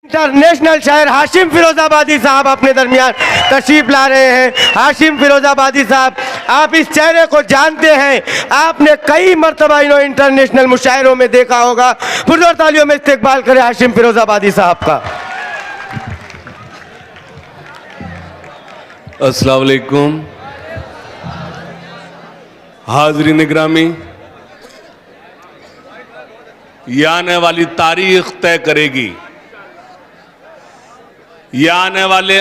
International शायर हाशिम फिरोजाबादी साहब अपने दरमियान तशरीफ ला रहे हैं। हाशिम फिरोजाबादी साहब, आप इस चेहरे को जानते हैं, आपने कई मरतबा इन्हों इंटरनेशनल मुशायरों में देखा होगा। पुरजोर तालियों में इस्तकबाल करें हाशिम फिरोजाबादी साहब का। अस्सलाम वालेकुम। हाज़रीन गिरामी, ये आने वाली तारीख तय करेगी, ये आने वाले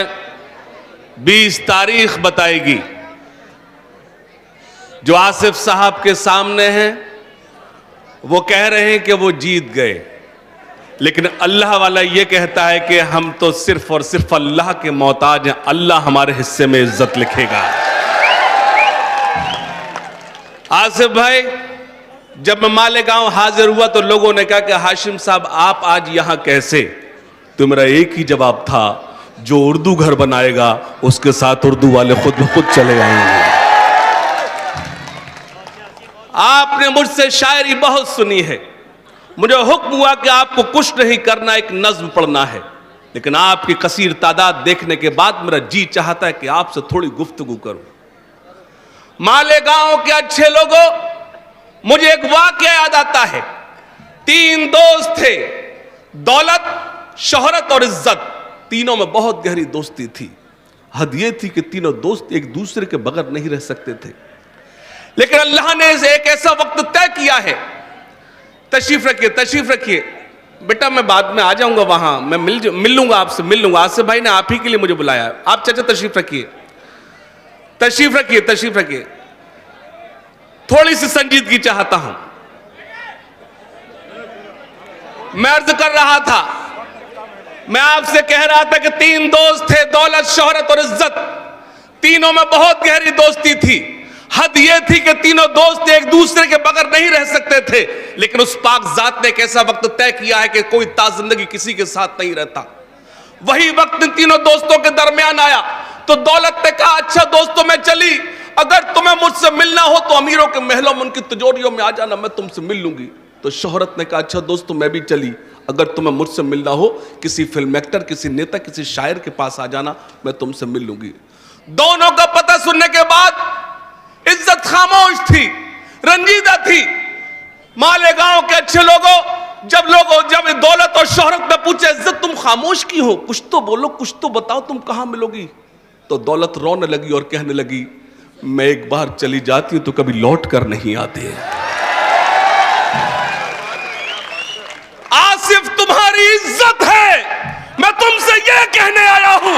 20 तारीख बताएगी। जो आसिफ साहब के सामने हैं वो कह रहे हैं कि वो जीत गए, लेकिन अल्लाह वाला ये कहता है कि हम तो सिर्फ और सिर्फ अल्लाह के मोहताज हैं, अल्लाह हमारे हिस्से में इज्जत लिखेगा। आसिफ भाई, जब मैं मालेगांव हाजिर हुआ तो लोगों ने कहा कि हाशिम साहब आप आज यहां कैसे? तो मेरा एक ही जवाब था, जो उर्दू घर बनाएगा उसके साथ उर्दू वाले खुद ब खुद चले आएंगे। आपने मुझसे शायरी बहुत सुनी है, मुझे हुक्म हुआ कि आपको कुछ नहीं करना, एक नज्म पढ़ना है, लेकिन आपकी कसीर तादाद देखने के बाद मेरा जी चाहता है कि आपसे थोड़ी गुफ्तगू करूं। मालेगांव के अच्छे लोगों, मुझे एक वाकया याद आता है। 3 दोस्त थे, दौलत, शोहरत और इज्जत। तीनों में बहुत गहरी दोस्ती थी। हद ये थी कि तीनों दोस्त एक दूसरे के बगैर नहीं रह सकते थे, लेकिन अल्लाह ने इसे एक ऐसा वक्त तय किया है। तशरीफ रखिए, तशरीफ रखिए बेटा, मैं बाद में आ जाऊंगा, वहां मैं मिल लूंगा आपसे, मिल लूंगा। आसिफ भाई ने आप ही के लिए मुझे बुलाया। आप चाचा तशरीफ रखिए, तशरीफ रखिए, तशरीफ रखिए। थोड़ी सी संजीदगी चाहता हूं। मैं अर्ज कर रहा था, मैं आपसे कह रहा था कि 3 दोस्त थे, दौलत, शोहरत और इज्जत। तीनों में बहुत गहरी दोस्ती थी। हद यह थी कि तीनों दोस्त एक दूसरे के बगैर नहीं रह सकते थे, लेकिन उस पाक जात ने एक ऐसा वक्त तय किया है कि कोई ताजिंदगी किसी के साथ नहीं रहता। वही वक्त इन तीनों दोस्तों के दरमियान आया तो दौलत ने कहा, अच्छा दोस्तों मैं चली, अगर तुम्हें मुझसे मिलना हो तो अमीरों के महलों में उनकी तिजोरियों में आ जाना, मैं तुमसे मिल लूंगी। तो शोहरत ने कहा, अच्छा दोस्तों मैं भी चली, अगर तुम्हें मुझसे मिलना हो किसी फिल्म एक्टर, किसी नेता, किसी शायर के पास आ जाना, मैं तुमसे मिल लूंगी। दोनों का पता सुनने के बाद इज्जत खामोश थी, रंजीदा थी। मालेगांव के अच्छे लोगों, जब दौलत और शोहरत ने पूछा, इज्जत तुम खामोश क्यों हो, कुछ तो बोलो, कुछ तो बताओ, तुम कहां मिलोगी? तो दौलत रोने लगी और कहने लगी, मैं एक बार चली जाती हूं तो कभी लौट कर नहीं आती। आसिफ तुम्हारी इज्जत है, मैं तुमसे यह कहने आया हूं।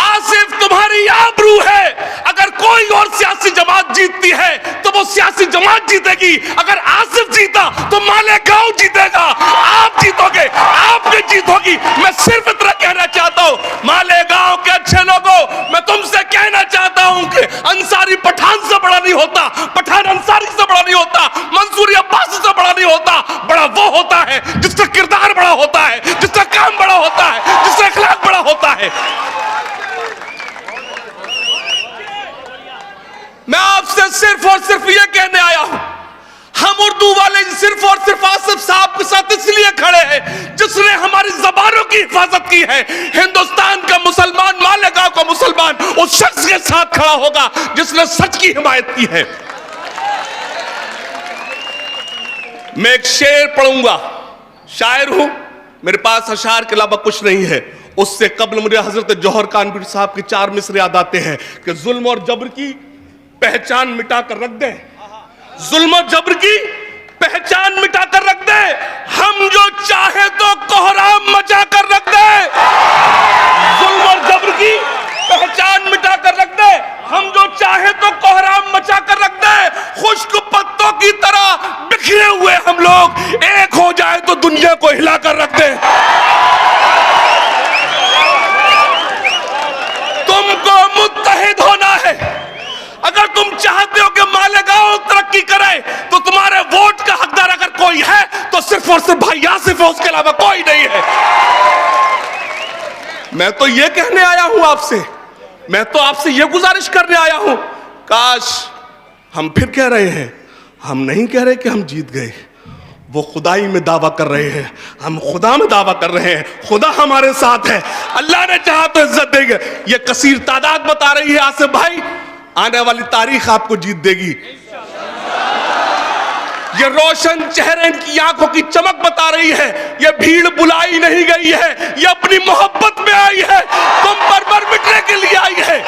आसिफ तुम्हारी आबरू है। अगर कोई और सियासी जमात जीतती है तो वो सियासी जमात जीतेगी, अगर आसिफ जीता तो मालेगांव जीतेगा। आप जीतोगे, आपकी जीत होगी। मैं सिर्फ इतना कहना चाहता हूं, मालेगांव के अच्छे लोगों, मैं तुमसे कहना चाहता हूं कि अंसारी पठान से बड़ा नहीं होता, पठान अंसारी से बड़ा नहीं होता, मंसूरी अब्बासी से बड़ा नहीं होता। बड़ा वो होता है जिसका किरदार बड़ा होता है, जिसका काम बड़ा होता है, जिसका अखलाक बड़ा होता है। मैं आपसे सिर्फ और सिर्फ ये कहने आया हूं, हम उर्दू वाले सिर्फ और सिर्फ आसिफ साहब के साथ इसलिए खड़े हैं जिसने हमारी जबानों की हिफाजत की है। हिंदुस्तान का मुसलमान, मालेगांव का मुसलमान उस शख्स के साथ खड़ा होगा जिसने सच की हिमायत की है। मैं एक शेर पढ़ूंगा, शायर हूं, मेरे पास अशार के अलावा कुछ नहीं है। उससे कबल मुझे हजरत जौहर कानपुरी साहब के 4 मिसरे याद आते हैं कि जुल्म और जबर की पहचान मिटा कर रख दे, जुल्म और जबर की पहचान मिटा कर रख दे, हम जो चाहे तो कोहराम मचा कर रख दे। जुल्म और जबर की पहचान मिटा कर रख दे, हम जो चाहे तो कोहराम मचा कर रख दे। खुश्क पत्तों की तरह बिखरे हुए हम लोग, एक हो जाए तो दुनिया को हिला कर रख दे। तुमको मुत्तहिद होना है। अगर तुम चाहते हो कि मालेगांव तरक्की करे तो तुम्हारे वोट का हकदार अगर कोई है तो सिर्फ और सिर्फ भाई आसिफ है, उसके अलावा कोई नहीं है। मैं तो ये कहने आया हूं आपसे, मैं तो आपसे ये गुजारिश करने आया हूं, काश हम फिर कह रहे हैं, हम नहीं कह रहे कि हम जीत गए, वो खुदाई में दावा कर रहे हैं, हम खुदा में दावा कर रहे हैं, खुदा हमारे साथ है, अल्लाह ने चाहा तो इज्जत देंगे। ये कसीर तादाद बता रही है आसिफ भाई, आने वाली तारीख आपको जीत देगी। ये रोशन चेहरे, इनकी आंखों की चमक बता रही है, ये भीड़ बुलाई नहीं गई है, ये अपनी मोहब्बत में आई है, तुम पर मिटने के लिए आई है।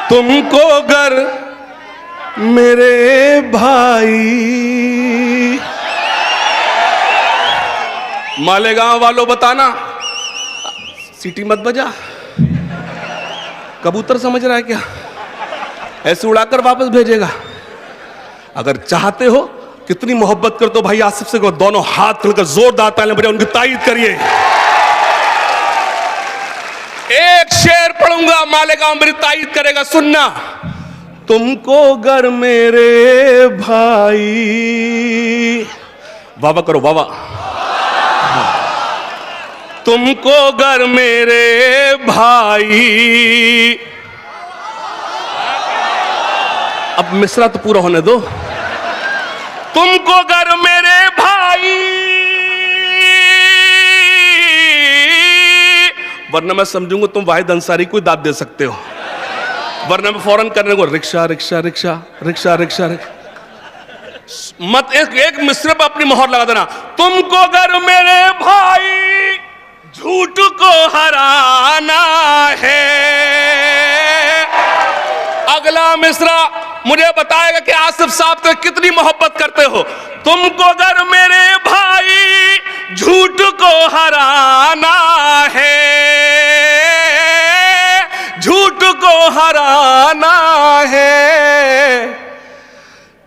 तुमको गर मेरे भाई, मालेगांव वालों बताना, सीटी मत बजा, कबूतर समझ रहा है क्या, ऐसे उड़ाकर वापस भेजेगा। अगर चाहते हो, कितनी मोहब्बत करते हो भाई आसिफ से, दोनों हाथ खुलकर जोरदार तालियां बजाओ, उनकी तारीफ करिए। एक शेर पढ़ूंगा, मालेगांव मेरी तारीफ करेगा, सुनना। तुमको गर मेरे भाई, वावा करो वावा। तुमको गर मेरे भाई, अब मिसरा तो पूरा होने दो। तुमको गर मेरे भाई, वरना मैं समझूंगा तुम वाहिद अंसारी को दाद दे सकते हो, वरना मैं फौरन करने को rickshaw rickshaw rickshaw rickshaw rickshaw मत एक मिसरे पर अपनी मोहर लगा देना। तुमको गर मेरे भाई झूठ को हराना है, अगला मिसरा मुझे बताएगा कि आसिफ साहब से कितनी मोहब्बत करते हो। तुमको गर मेरे भाई झूठ को हराना है, झूठ को हराना है,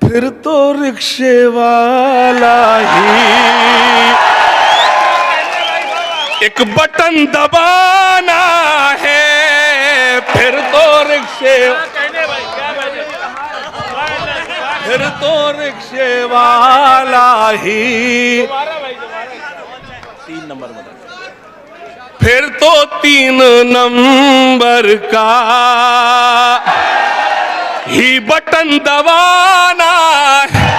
फिर तो रिक्शे वाला ही एक बटन दबाना है, फिर तो रिक्शे, फिर तो रिक्शे वाला ही, 3 नंबर बता, फिर तो 3 नंबर का ही बटन दबाना है।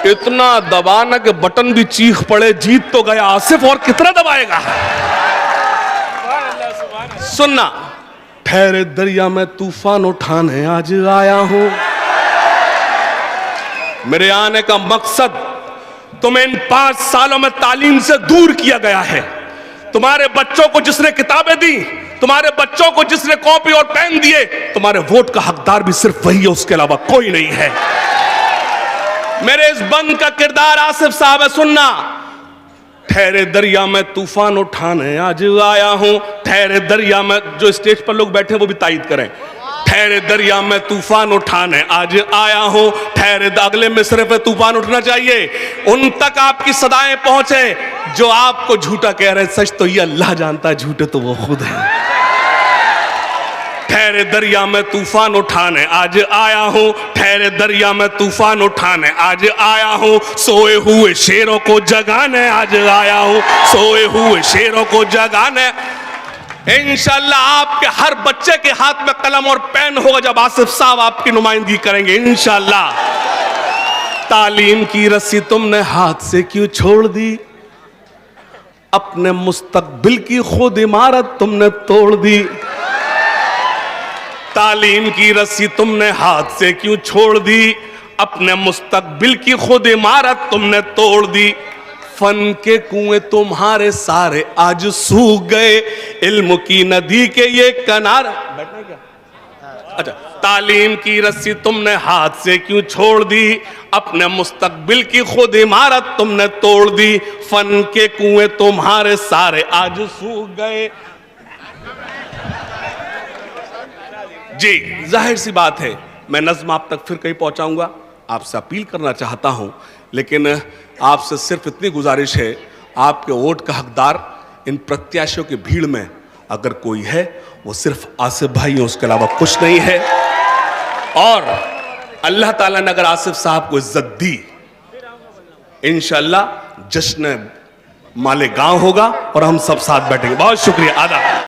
इतना दबाना कि बटन भी चीख पड़े, जीत तो गया आसिफ, और कितना दबाएगा। सुनना, ठहरे दरिया में तूफान उठाने आज आया हूं, मेरे आने का मकसद तुम्हें इन 5 सालों में तालीम से दूर किया गया है। तुम्हारे बच्चों को जिसने किताबें दी, तुम्हारे बच्चों को जिसने कॉपी और पेन दिए, तुम्हारे वोट का हकदार भी सिर्फ वही है, उसके अलावा कोई नहीं है। मेरे इस बंद का किरदार आसिफ साहब है, सुनना। ठहरे दरिया में तूफान उठाने आज आया हूं, ठहरे दरिया में, जो स्टेज पर लोग बैठे वो भी तायद करें, ठहरे दरिया में तूफान उठाने आज आया हूं, ठहरे, अगले मिसरे पे तूफान उठना चाहिए, उन तक आपकी सदाएं पहुंचे जो आपको झूठा कह रहे हैं। सच तो ये अल्लाह जानता है, झूठे तो वो खुद है। ठहरे दरिया में तूफान उठाने आज आया हूं, ठहरे दरिया में तूफान उठाने आज आया हूं, सोए हुए शेरों को जगाने आज आया हूं, सोए हुए शेरों को जगाने। इंशाल्लाह आपके हर बच्चे के हाथ में कलम और पेन होगा जब आसिफ साहब आपकी नुमाइंदगी करेंगे, इंशाल्लाह। तालीम की रस्सी तुमने हाथ से क्यों छोड़ दी, अपने मुस्तकबिल की खुद इमारत तुमने तोड़ दी। तालीम की रस्सी तुमने हाथ से क्यों छोड़ दी, अपने मुस्तकबिल की खुद इमारत तुमने तोड़ दी। फन के कुएं तुम्हारे सारे आज सूख गए, इल्म की नदी के ये किनारे, बैठना क्या? अच्छा, तालीम की रस्सी तुमने हाथ से क्यों छोड़ दी, अपने मुस्तकबिल की खुद इमारत तुमने तोड़ दी। फन के कुएं तुम्हारे सारे आज सूख गए। जी, जाहिर सी बात है, मैं नज़्म आप तक फिर कहीं पहुंचाऊंगा, आपसे अपील करना चाहता हूं, लेकिन आपसे सिर्फ इतनी गुजारिश है, आपके वोट का हकदार इन प्रत्याशियों की भीड़ में अगर कोई है, वो सिर्फ आसिफ भाई है, उसके अलावा कुछ नहीं है। और अल्लाह ताला ने अगर आसिफ साहब को इज्जत दी, इंशाअल्लाह जश्न मालेगांव होगा और हम सब साथ बैठेंगे। बहुत शुक्रिया, आदाब।